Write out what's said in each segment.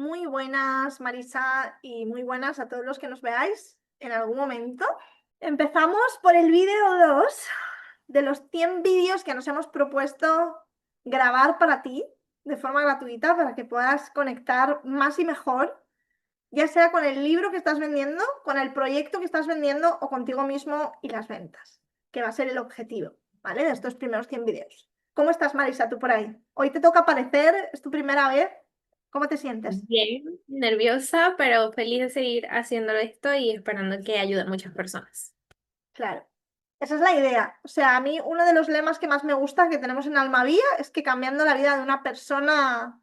Muy buenas, Marisa, y muy buenas a todos los que nos veáis en algún momento. Empezamos por el vídeo 2 de los 100 vídeos que nos hemos propuesto grabar para ti de forma gratuita para que puedas conectar más y mejor, ya sea con el libro que estás vendiendo, con el proyecto que estás vendiendo o contigo mismo y las ventas, que va a ser el objetivo, ¿vale? De estos primeros 100 vídeos. ¿Cómo estás, Marisa, tú por ahí? Hoy te toca aparecer, es tu primera vez. ¿Cómo te sientes? Bien, nerviosa, pero feliz de seguir haciendo esto y esperando que ayude a muchas personas. Claro, esa es la idea. O sea, a mí uno de los lemas que más me gusta que tenemos en Almavía es que cambiando la vida de una persona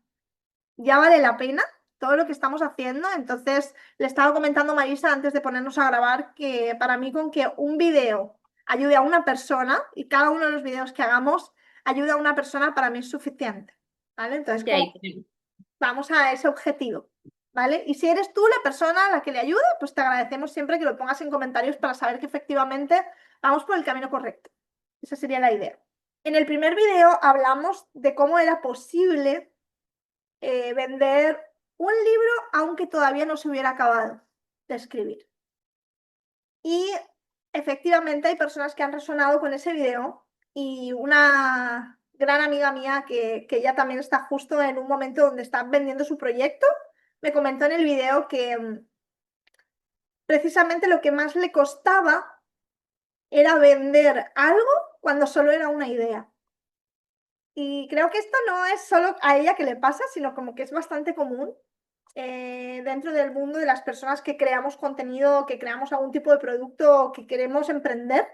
ya vale la pena todo lo que estamos haciendo. Entonces, le estaba comentando a Marisa antes de ponernos a grabar que para mí con que un video ayude a una persona y cada uno de los videos que hagamos ayude a una persona, para mí es suficiente. ¿Vale? Entonces, Ya como ahí tenemos. vamos a ese objetivo, ¿vale? Y si eres tú la persona a la que le ayuda, pues te agradecemos siempre que lo pongas en comentarios para saber que efectivamente vamos por el camino correcto. Esa sería la idea. En el primer video hablamos de cómo era posible vender un libro aunque todavía no se hubiera acabado de escribir. Y efectivamente hay personas que han resonado con ese video y una gran amiga mía que ella también está justo en un momento donde está vendiendo su proyecto, me comentó en el video que precisamente lo que más le costaba era vender algo cuando solo era una idea. Y creo que esto no es solo a ella que le pasa, sino como que es bastante común dentro del mundo de las personas que creamos contenido, que creamos algún tipo de producto, que queremos emprender,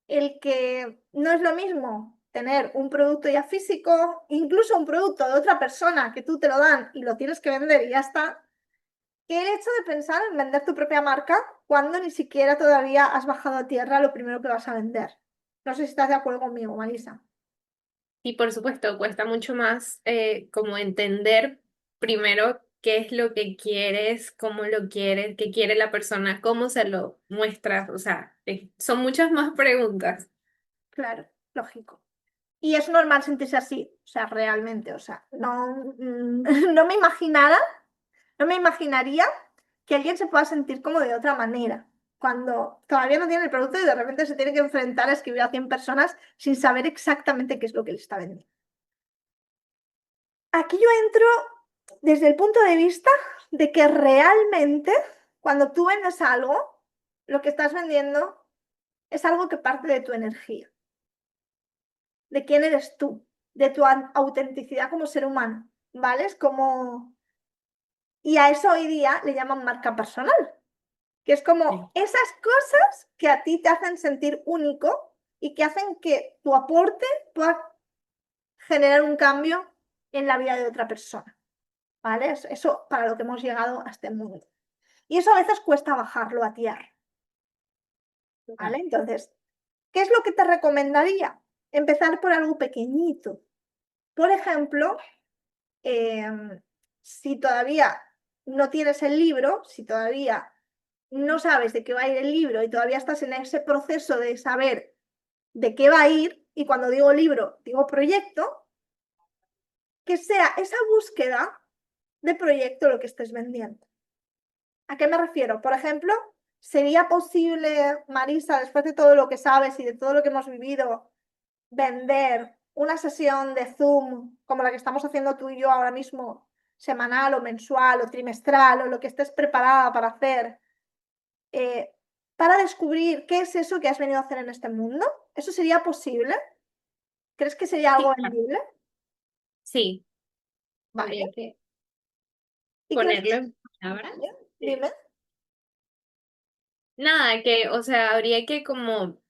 el que no es lo mismo tener un producto ya físico, incluso un producto de otra persona que tú te lo dan y lo tienes que vender y ya está, que el hecho de pensar en vender tu propia marca cuando ni siquiera todavía has bajado a tierra lo primero que vas a vender. No sé si estás de acuerdo conmigo, Marisa. Y por supuesto, cuesta mucho más como entender primero qué es lo que quieres, cómo lo quieres, qué quiere la persona, cómo se lo muestras. O sea, son muchas más preguntas. Claro, lógico. Y es normal sentirse así, o sea, realmente, o sea, no, no me imaginara, no me imaginaría que alguien se pueda sentir como de otra manera, cuando todavía no tiene el producto y de repente se tiene que enfrentar a escribir a 100 personas sin saber exactamente qué es lo que le está vendiendo. Aquí yo entro desde el punto de vista de que realmente cuando tú vendes algo, lo que estás vendiendo es algo que parte de tu energía, de quién eres tú, de tu autenticidad como ser humano, ¿vale? Es como... Y a eso hoy día le llaman marca personal, que es Sí. como esas cosas que a ti te hacen sentir único y que hacen que tu aporte pueda generar un cambio en la vida de otra persona, ¿vale? Eso para lo que hemos llegado a este mundo. Y eso a veces cuesta bajarlo a tierra, ¿vale? Total. Entonces, ¿qué es lo que te recomendaría? Empezar por algo pequeñito. Por ejemplo, si todavía no tienes el libro, si todavía no sabes de qué va a ir el libro y todavía estás en ese proceso de saber de qué va a ir, y cuando digo libro, digo proyecto, que sea esa búsqueda de proyecto lo que estés vendiendo. ¿A qué me refiero? Por ejemplo, ¿sería posible, Marisa, después de todo lo que sabes y de todo lo que hemos vivido, vender una sesión de Zoom como la que estamos haciendo tú y yo ahora mismo, semanal o mensual o trimestral o lo que estés preparada para hacer, eh, para descubrir qué es eso que has venido a hacer en este mundo? ¿Eso sería posible? ¿Crees que sería algo Sí, claro. vendible? Sí, Vale. habría que ¿Y crees ponerlo que... en palabras. Vale, Sí. dime. Nada, que, o sea, habría que como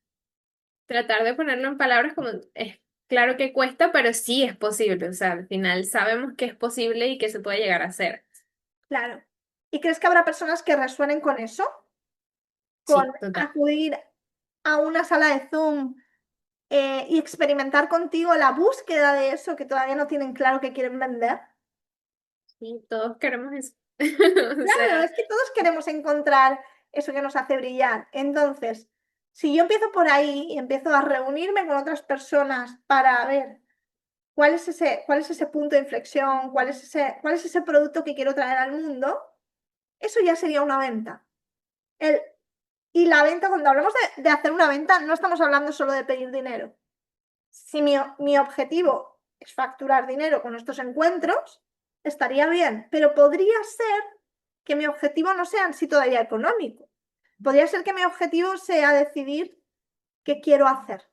tratar de ponerlo en palabras como es claro que cuesta, pero sí es posible. O sea, al final sabemos que es posible y que se puede llegar a hacer. Claro. ¿Y crees que habrá personas que resuenen con eso? Con Sí, total. acudir a una sala de Zoom y experimentar contigo la búsqueda de eso que todavía no tienen claro que quieren vender. Sí, todos queremos eso. O Claro, sea, es que todos queremos encontrar eso que nos hace brillar. Entonces, si yo empiezo por ahí y empiezo a reunirme con otras personas para ver cuál es ese punto de inflexión, cuál es ese producto que quiero traer al mundo, eso ya sería una venta. El, y la venta, cuando hablamos de hacer una venta, no estamos hablando solo de pedir dinero. Si mi objetivo es facturar dinero con estos encuentros, estaría bien, pero podría ser que mi objetivo no sea en sí todavía económico. Podría ser que mi objetivo sea decidir qué quiero hacer.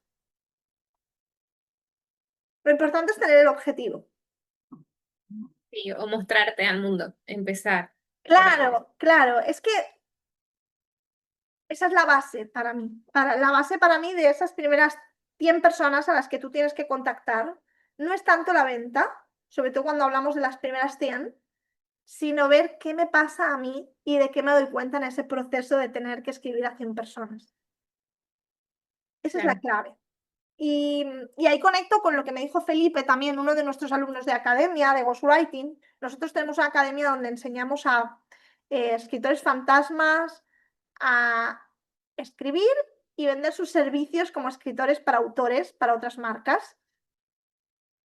Lo importante es tener el objetivo. Sí, o mostrarte al mundo, empezar por ahí. Claro, claro, es que esa es la base para mí. La base para mí de esas primeras 100 personas a las que tú tienes que contactar no es tanto la venta, sobre todo cuando hablamos de las primeras 100, sino ver qué me pasa a mí y de qué me doy cuenta en ese proceso de tener que escribir a 100 personas. Esa es la Claro. clave. Y ahí conecto con lo que me dijo Felipe, también uno de nuestros alumnos de academia, de Ghostwriting. Nosotros tenemos una academia donde enseñamos a escritores fantasmas a escribir y vender sus servicios como escritores para autores, para otras marcas.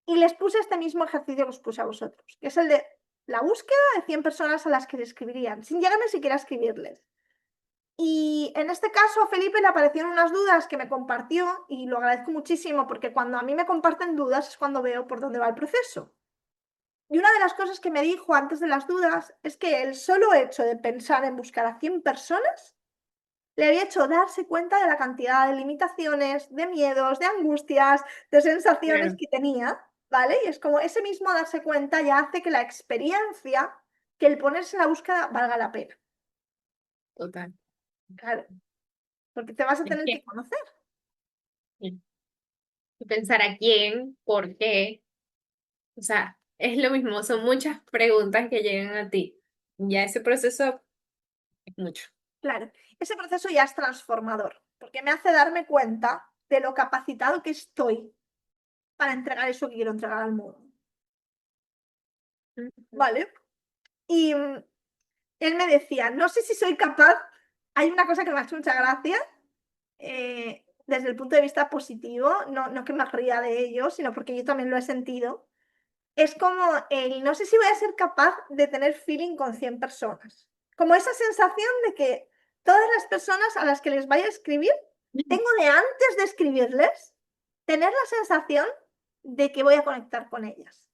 Y les puse este mismo ejercicio que os puse a vosotros, que es el de la búsqueda de 100 personas a las que le escribirían, sin llegar ni siquiera a escribirles. Y en este caso a Felipe le aparecieron unas dudas que me compartió y lo agradezco muchísimo porque cuando a mí me comparten dudas es cuando veo por dónde va el proceso. Y una de las cosas que me dijo antes de las dudas es que el solo hecho de pensar en buscar a 100 personas le había hecho darse cuenta de la cantidad de limitaciones, de miedos, de angustias, de sensaciones Claro, que tenía, ¿vale? Y es como ese mismo darse cuenta ya hace que la experiencia, que el ponerse en la búsqueda valga la pena. total. Claro, porque te vas a Es tener que que conocer. sí, pensar a quién, por qué, o sea, es lo mismo, son muchas preguntas que llegan a ti. Ya ese proceso es mucho. Claro, ese proceso ya es transformador, porque me hace darme cuenta de lo capacitado que estoy para entregar eso que quiero entregar al mundo. Ujú. ¿Vale? Y él me decía, no sé si soy capaz, hay una cosa que me ha hecho mucha gracia, desde el punto de vista positivo, no que me ría de ello, sino porque yo también lo he sentido. Es como el no sé si voy a ser capaz de tener feeling con 100 personas. Como esa sensación de que todas las personas a las que les vaya a escribir, tengo de antes de escribirles, tener la sensación de que voy a conectar con ellas.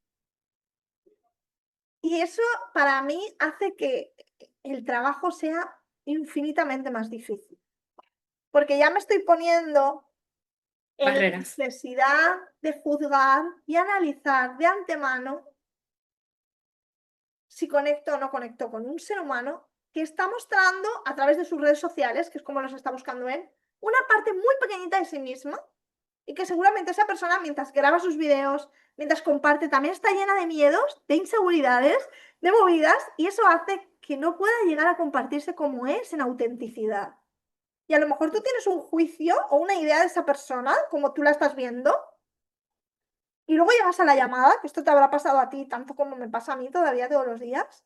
Y eso para mí hace que el trabajo sea infinitamente más difícil, porque ya me estoy poniendo en la Barreras. necesidad de juzgar y analizar de antemano si conecto o no conecto con un ser humano que está mostrando a través de sus redes sociales, que es como los está buscando él, una parte muy pequeñita de sí misma y que seguramente esa persona mientras graba sus videos, mientras comparte, también está llena de miedos, de inseguridades, de movidas y eso hace que no pueda llegar a compartirse como es en autenticidad. Y a lo mejor tú tienes un juicio o una idea de esa persona, como tú la estás viendo, y luego llegas a la llamada, que esto te habrá pasado a ti tanto como me pasa a mí todavía todos los días.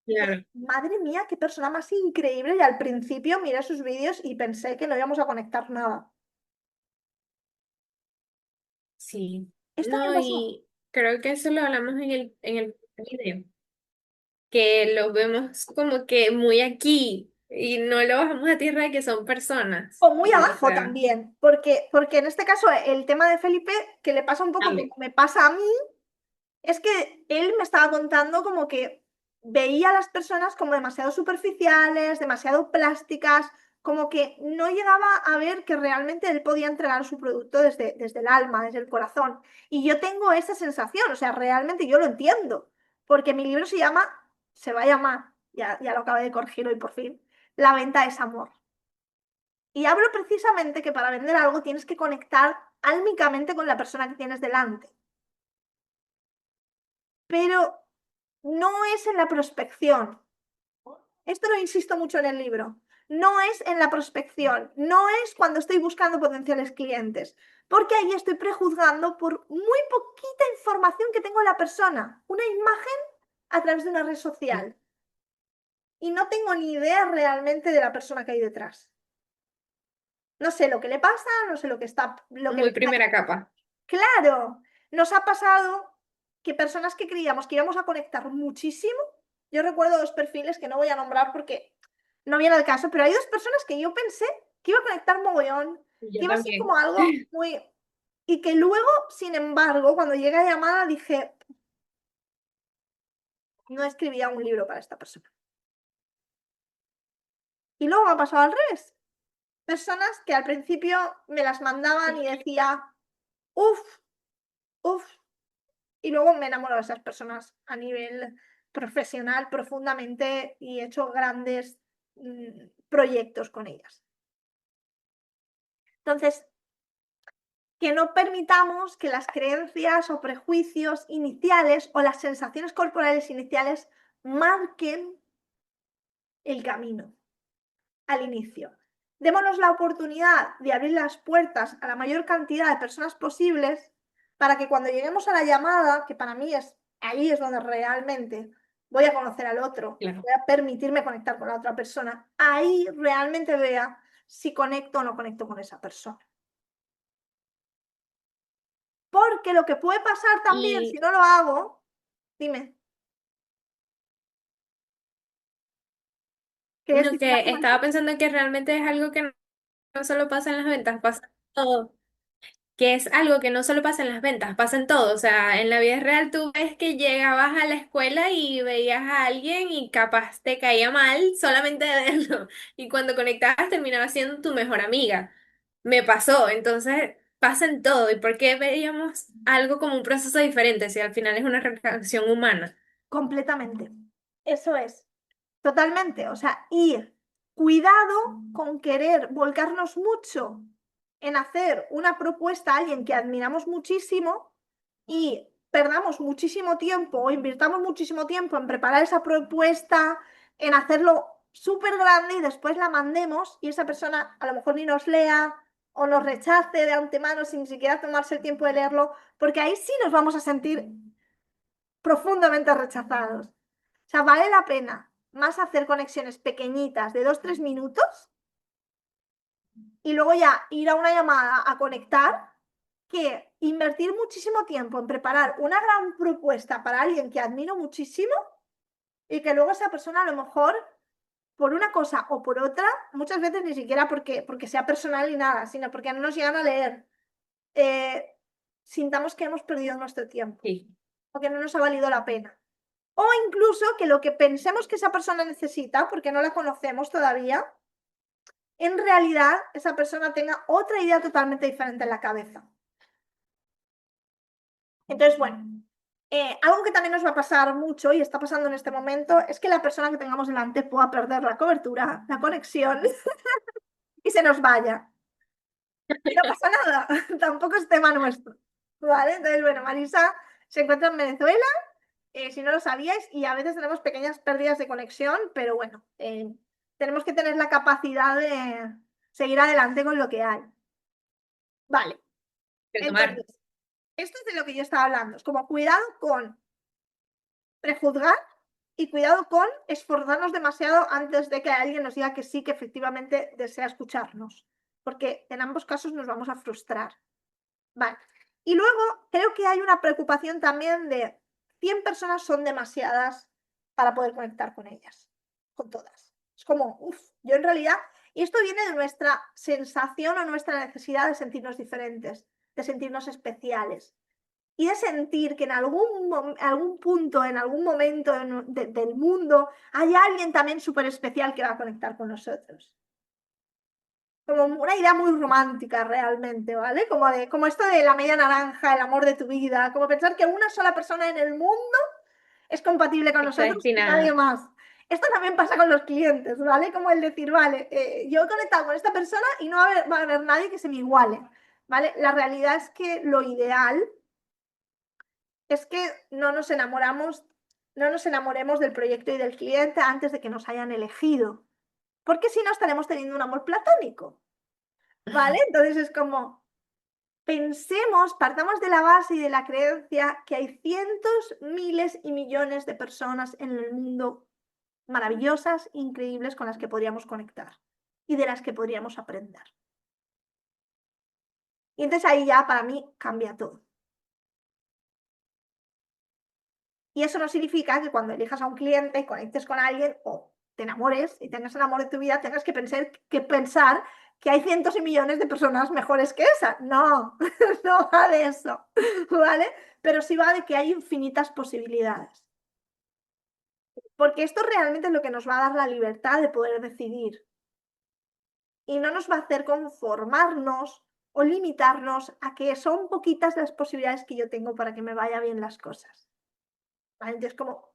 Claro. Madre mía, qué persona más increíble. Y al principio miré sus vídeos y pensé que no íbamos a conectar nada. Sí. Esto me No, pasó. y creo que eso lo hablamos en el video, que lo vemos como que muy aquí y no lo bajamos a tierra de que son personas. O muy Y, o abajo sea, también, porque en este caso el tema de Felipe, que le pasa un poco también. como me pasa a mí, es que él me estaba contando como que veía a las personas como demasiado superficiales, demasiado plásticas, como que no llegaba a ver que realmente él podía entregar su producto desde el alma, desde el corazón. Y yo tengo esa sensación, o sea, realmente yo lo entiendo, porque mi libro se va a llamar, ya lo acabé de corregir hoy por fin, La venta es amor. Y hablo precisamente que para vender algo tienes que conectar álmicamente con la persona que tienes delante. Pero no es en la prospección. Esto lo insisto mucho en el libro. No es en la prospección, no es cuando estoy buscando potenciales clientes, porque ahí estoy prejuzgando por muy poquita información que tengo de la persona, una imagen a través de una red social, y no tengo ni idea realmente de la persona que hay detrás. No sé lo que le pasa, no sé lo que está, lo que le Muy está. primera capa. Claro. Nos ha pasado que personas que creíamos que íbamos a conectar muchísimo, yo recuerdo dos perfiles que no voy a nombrar porque no viene al caso, pero hay dos personas que yo pensé que iba a conectar mogollón, que Yo iba a ser también. como algo muy... Y que luego, sin embargo, cuando llega a llamada dije, no escribía un libro para esta persona. Y luego me ha pasado al revés. Personas que al principio me las mandaban y decía, uff, uff, y luego me enamoro de esas personas a nivel profesional profundamente y he hecho grandes proyectos con ellas. Entonces, que no permitamos que las creencias o prejuicios iniciales o las sensaciones corporales iniciales marquen el camino al inicio. Démonos la oportunidad de abrir las puertas a la mayor cantidad de personas posibles para que cuando lleguemos a la llamada, que para mí es ahí es donde realmente voy a conocer al otro, Claro. voy a permitirme conectar con la otra persona, ahí realmente vea si conecto o no conecto con esa persona. Porque lo que puede pasar también si Y no lo hago, dime, que lo si te vas que a Marisa, estaba pensando que realmente es algo que no solo pasa en las ventas, pasa en todo. Que es algo que no solo pasa en las ventas, pasa en todo. O sea, en la vida real tú ves que llegabas a la escuela y veías a alguien y capaz te caía mal solamente de verlo. Y cuando conectabas terminaba siendo tu mejor amiga. Me pasó, entonces pasa en todo. ¿Y por qué veíamos algo como un proceso diferente si al final es una reacción humana? completamente. Eso es. Totalmente, o sea, ir cuidado con querer volcarnos mucho en hacer una propuesta a alguien que admiramos muchísimo y perdamos muchísimo tiempo o invirtamos muchísimo tiempo en preparar esa propuesta, en hacerlo súper grande y después la mandemos y esa persona a lo mejor ni nos lea o nos rechace de antemano sin siquiera tomarse el tiempo de leerlo, porque ahí sí nos vamos a sentir profundamente rechazados. O sea, vale la pena más hacer conexiones pequeñitas de 2-3 minutos y luego ya ir a una llamada a conectar que invertir muchísimo tiempo en preparar una gran propuesta para alguien que admiro muchísimo y que luego esa persona a lo mejor por una cosa o por otra, muchas veces ni siquiera porque sea personal ni nada, sino porque no nos llegan a leer, eh, sintamos que hemos perdido nuestro tiempo Sí. o que no nos ha valido la pena. O incluso que lo que pensemos que esa persona necesita, porque no la conocemos todavía, en realidad esa persona tenga otra idea totalmente diferente en la cabeza. Entonces, bueno, algo que también nos va a pasar mucho y está pasando en este momento es que la persona que tengamos delante pueda perder la cobertura, la conexión y se nos vaya. Y no pasa nada, tampoco es tema nuestro. ¿Vale? Entonces, bueno, Marisa se encuentra en Venezuela, si no lo sabíais, y a veces tenemos pequeñas pérdidas de conexión, pero bueno, tenemos que tener la capacidad de seguir adelante con lo que hay. Vale, Retomar. entonces, esto es de lo que yo estaba hablando, es como cuidado con prejuzgar y cuidado con esforzarnos demasiado antes de que alguien nos diga que sí, que efectivamente desea escucharnos, porque en ambos casos nos vamos a frustrar. Vale. Y luego creo que hay una preocupación también de 100 personas son demasiadas para poder conectar con ellas, con todas. Es como, uff, yo en realidad, y esto viene de nuestra sensación o nuestra necesidad de sentirnos diferentes, de sentirnos especiales y de sentir que en algún punto, en algún momento del mundo, hay alguien también súper especial que va a conectar con nosotros como una idea muy romántica realmente, ¿vale? Como esto de la media naranja, el amor de tu vida, como pensar que una sola persona en el mundo es compatible con Está nosotros y nadie destinada. más. Esto también pasa con los clientes, ¿vale? Como el decir, vale, yo he conectado con esta persona y no va a haber nadie que se me iguale, ¿vale? La realidad es que lo ideal es que no nos enamoremos del proyecto y del cliente antes de que nos hayan elegido, porque si no estaremos teniendo un amor platónico. ¿Vale? Entonces es como, pensemos, partamos de la base y de la creencia que hay cientos, miles y millones de personas en el mundo maravillosas, increíbles, con las que podríamos conectar y de las que podríamos aprender. Y entonces ahí ya para mí cambia todo. Y eso no significa que cuando elijas a un cliente, conectes con alguien o te enamores y tengas el amor de tu vida, tengas que pensar que hay cientos y millones de personas mejores que esa. No, no va de eso, ¿vale? Pero sí va de que hay infinitas posibilidades. Porque esto realmente es lo que nos va a dar la libertad de poder decidir. Y no nos va a hacer conformarnos o limitarnos a que son poquitas las posibilidades que yo tengo para que me vaya bien las cosas. ¿Vale? Entonces, como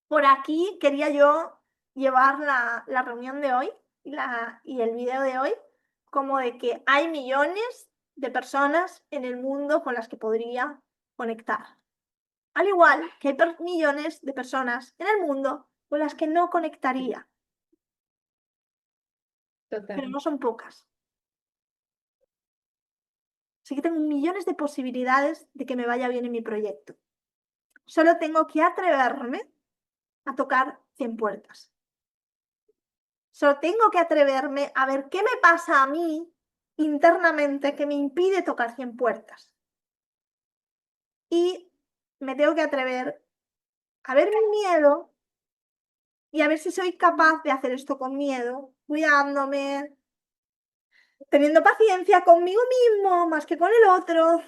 por aquí quería yo llevar la reunión de hoy y el video de hoy como de que hay millones de personas en el mundo con las que podría conectar. Al igual que hay millones de personas en el mundo con las que no conectaría, pero Total. no son pocas. Así que tengo millones de posibilidades de que me vaya bien en mi proyecto. Solo tengo que atreverme a tocar 100 puertas. Solo tengo que atreverme a ver qué me pasa a mí internamente que me impide tocar 100 puertas. Y me tengo que atrever a ver mi miedo y a ver si soy capaz de hacer esto con miedo, cuidándome, teniendo paciencia conmigo mismo más que con el otro.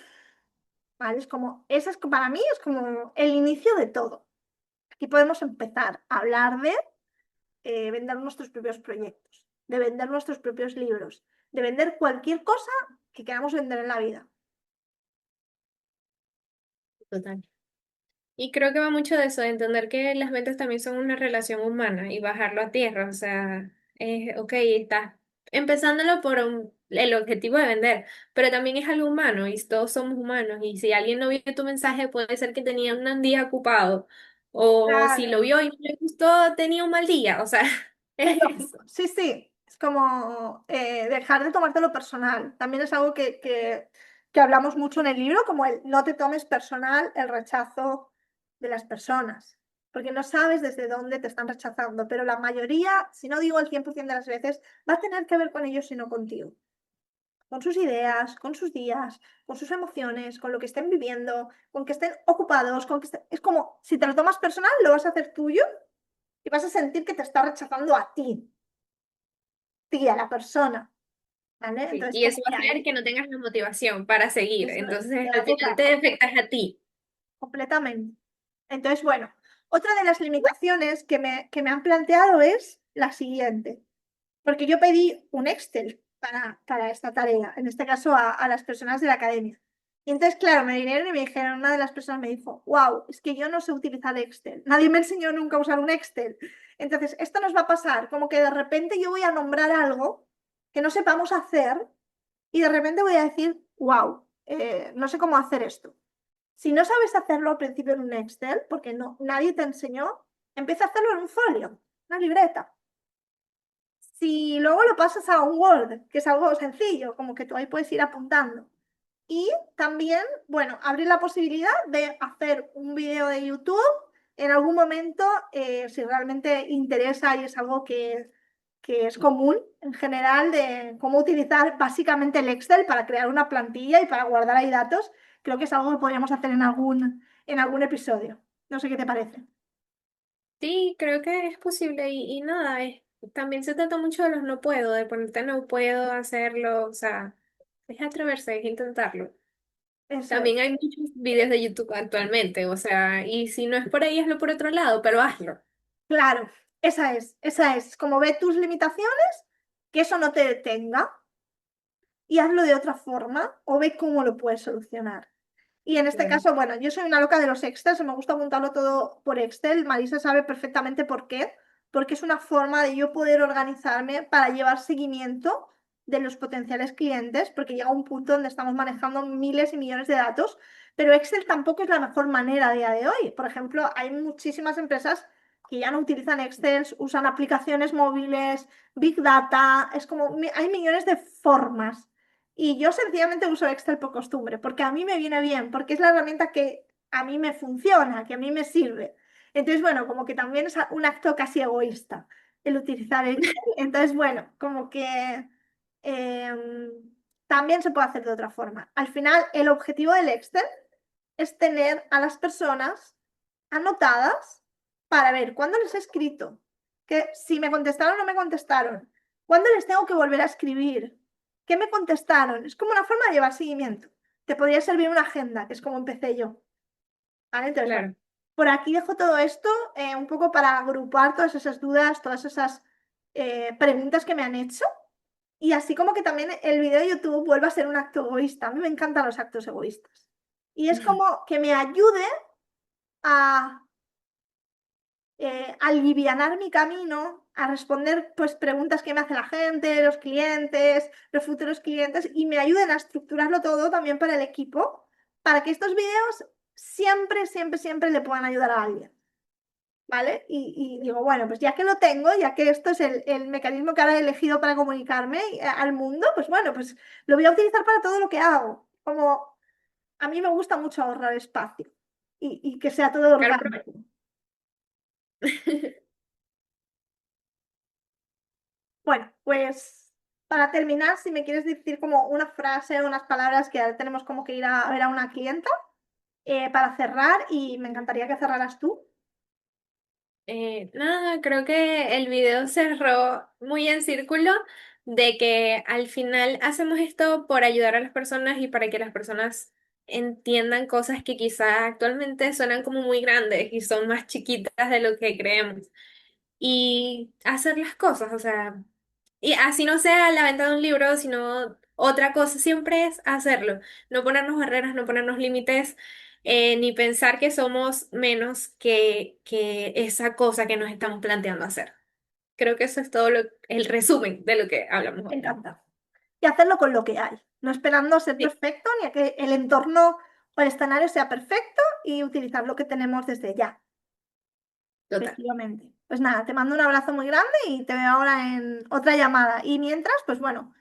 ¿Vale? Es como, esa es, para mí es como el inicio de todo. Aquí podemos empezar a hablar de vender nuestros propios proyectos, de vender nuestros propios libros, de vender cualquier cosa que queramos vender en la vida. Total. Y creo que va mucho de eso, de entender que las ventas también son una relación humana y bajarlo a tierra. O sea, ok, estás empezándolo por el objetivo de vender, pero también es algo humano y todos somos humanos. Y si alguien no vio tu mensaje, puede ser que tenía un día ocupado. O si lo Claro, vio y no le gustó, tenía un mal día. O sea, es es eso. lógico. Sí, sí, es como dejar de tomártelo personal. También es algo que hablamos mucho en el libro, como el no te tomes personal el rechazo de las personas, porque no sabes desde dónde te están rechazando, pero la mayoría, si no digo el 100% de las veces, va a tener que ver con ellos y no contigo. Con sus ideas, con sus días, con sus emociones, con lo que estén viviendo, con que estén ocupados, es como, si te lo tomas personal, lo vas a hacer tuyo y vas a sentir que te está rechazando a ti, a la persona, ¿vale? Sí, Entonces, y como eso va que a hacer ahí, que no tengas la motivación para seguir. eso es, Entonces, te va al a final tocar te afectas a ti. completamente. Entonces, bueno, otra de las limitaciones que me han planteado es la siguiente, porque yo pedí un Excel para esta tarea, en este caso a las personas de la academia. Y entonces, claro, me vinieron y me dijeron, una de las personas me dijo, wow, es que yo no sé utilizar Excel, nadie me enseñó nunca a usar un Excel. Entonces, esto nos va a pasar, como que de repente yo voy a nombrar algo que no sepamos hacer y de repente voy a decir, wow, no sé cómo hacer esto. Si no sabes hacerlo al principio en un Excel, porque no, nadie te enseñó, empieza a hacerlo en un folio, una libreta. Si luego lo pasas a un Word, que es algo sencillo, como que tú ahí puedes ir apuntando. Y también, bueno, abrir la posibilidad de hacer un video de YouTube en algún momento, si realmente interesa y es algo que es común en general, de cómo utilizar básicamente el Excel para crear una plantilla y para guardar ahí datos. Creo que es algo que podríamos hacer en algún episodio. No sé qué te parece. Sí, creo que es posible y nada, también se trata mucho de los no puedo, de ponerte no puedo hacerlo, o sea, es atreverse, es intentarlo. Eso También es. hay muchos videos de YouTube actualmente, o sea, y si no es por ahí, hazlo por otro lado, pero hazlo. Claro, esa es. Como ve tus limitaciones, que eso no te detenga y hazlo de otra forma o ve cómo lo puedes solucionar. Y en este Claro. caso, bueno, yo soy una loca de los Excel, me gusta apuntarlo todo por Excel. Marisa sabe perfectamente por qué, porque es una forma de yo poder organizarme para llevar seguimiento de los potenciales clientes, porque llega un punto donde estamos manejando miles y millones de datos, pero Excel tampoco es la mejor manera a día de hoy. Por ejemplo, hay muchísimas empresas que ya no utilizan Excel, usan aplicaciones móviles, Big Data, es como, hay millones de formas y yo sencillamente uso Excel por costumbre, porque a mí me viene bien, porque es la herramienta que a mí me funciona, que a mí me sirve. Entonces, bueno, como que también es un acto casi egoísta el utilizar Excel. Entonces, bueno, como que em, también se puede hacer de otra forma. Al final, el objetivo del Excel es tener a las personas anotadas para ver cuándo les he escrito, que si me contestaron o no me contestaron, cuándo les tengo que volver a escribir, qué me contestaron. Es como una forma de llevar seguimiento. Te podría servir una agenda, que es como empecé yo. ¿Vale? Entonces, bueno, Claro. por aquí dejo todo esto un poco para agrupar todas esas dudas, todas esas preguntas que me han hecho. Y así como que también el video de YouTube vuelve a ser un acto egoísta. A mí me encantan los actos egoístas. Y es como que me ayude a alivianar mi camino, a responder pues preguntas que me hace la gente, los clientes, los futuros clientes, y me ayuden a estructurarlo todo también para el equipo, para que estos videos siempre, siempre, siempre le puedan ayudar a alguien. ¿Vale? Y digo, bueno, pues ya que lo tengo, ya que esto es el mecanismo que ahora he elegido para comunicarme al mundo, pues bueno, pues lo voy a utilizar para todo lo que hago. Como a mí me gusta mucho ahorrar espacio y que sea todo Claro, orgánico. Bueno, pues para terminar, si me quieres decir como una frase o unas palabras que ahora tenemos como que ir a ver a una clienta para cerrar y me encantaría que cerraras tú. Nada, creo que el video cerró muy en círculo de que al final hacemos esto por ayudar a las personas y para que las personas entiendan cosas que quizá actualmente suenan como muy grandes y son más chiquitas de lo que creemos. Y hacer las cosas, o sea, y así no sea la venta de un libro, sino otra cosa, siempre es hacerlo, no ponernos barreras, no ponernos límites, ni pensar que somos menos que esa cosa que nos estamos planteando hacer. Creo que eso es todo el resumen de lo que hablamos Me hoy. encanta. Y hacerlo con lo que hay, no esperando ser Sí, perfecto ni a que el entorno o el escenario sea perfecto y utilizar lo que tenemos desde ya, total. efectivamente. Pues nada, te mando un abrazo muy grande y te veo ahora en otra llamada. Y mientras, pues bueno,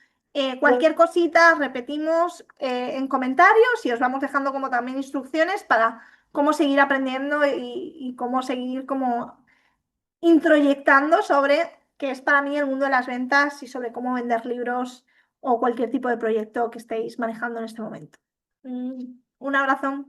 cualquier cosita repetimos en comentarios y os vamos dejando como también instrucciones para cómo seguir aprendiendo y cómo seguir como introyectando sobre qué es para mí el mundo de las ventas y sobre cómo vender libros o cualquier tipo de proyecto que estéis manejando en este momento. Un abrazo.